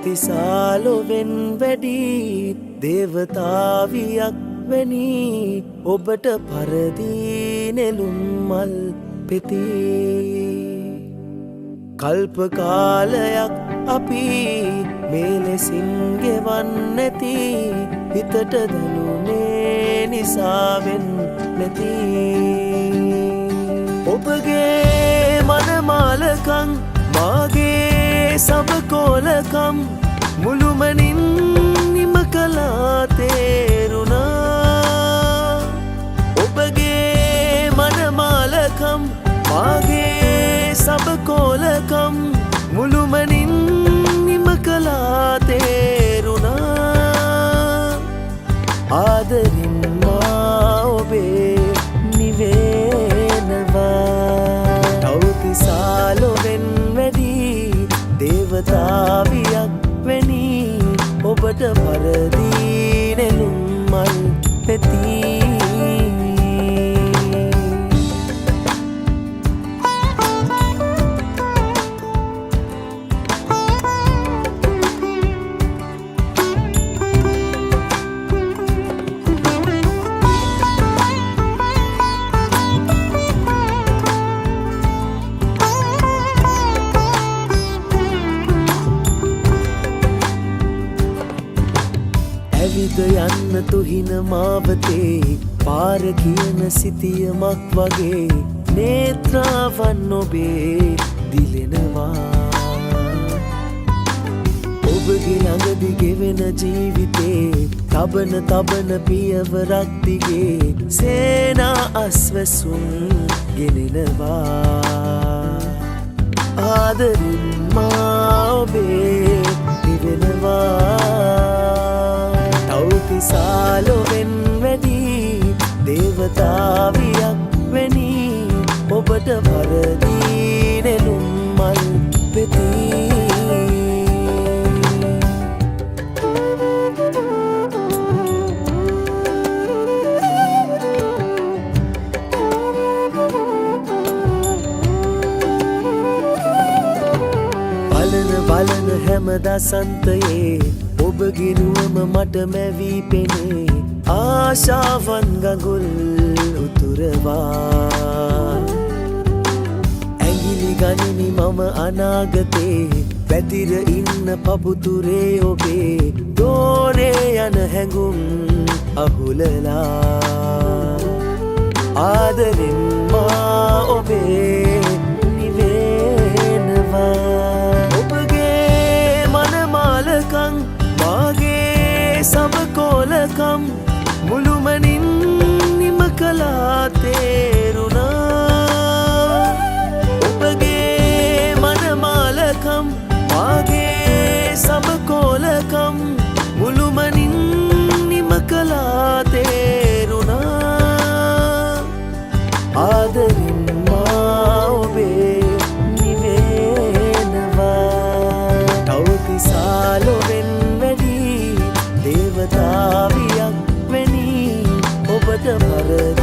තවතිසාලොවෙන් වැඩි දේවතාවියක් වැනි ඔබට පරදී නෙළුම් මල් පෙති කල්ප කාලයක් අපි මේ ලෙසින් ගෙවන්නැති හිතට දැනුනේ නිසාවෙන් නැති ඔබගේ මනමාලකම් මාගේ සබකෝලකම් මුළුමනින් නිම කළා තේරුණා ඔබගේ මනමාලකම් මාගේ සබකෝලකම් මුළුමනින් නිම කළා තේරුණා ආදරින් මා ඔබේ නිවෙනවා තවතිසාලොවෙන් වැඩි දේවතාවියක් වැනි ඔබට පරදී නෙළුම් මල් පෙති ඇවිද යන්න තුහින මාවතේ පාර කියන සිතියමක් වගේ නේත්‍රාවන් ඔබේ දිලෙනවා ඔබගේ ළඟදි ගෙවෙන ජීවිතේ තබන පියවරක් දිගේ සේනා අස්වැසුම් ගෙනෙනවා ආදරින් මා ඔබේ නිවෙනවා තවතිසාලොවෙන් වැඩි දේවතාවියක් වැනි ඔබට පරදී නෙළුම් මල් පෙති බලන හැම දසන්තයේ ඔබගේ නුවම මට මැවී පෙනේ ආශාවන් ගඟුල් උතුරවා ඇඟිලි ගනිමි මම අනාගතේ පැතිර ඉන්න පපුතුරේ ඔබේ දෝරේ යන හැඟුම් අහුලලා ආදරෙන් මා ඔබේ නිවෙනවා මාගේ සබකෝලකම් මුළුමනින් නිම කළා තේරුණා ඔබගේ මනමාලකම් මාගේ සබකෝලකම් මුළුමනින් නිම කළා තේරුණා ආදරින් මා ඔබේ නිවෙනවා තවතිසාලොවෙන් දේවතාවියක් වැනි ඔබට පරදී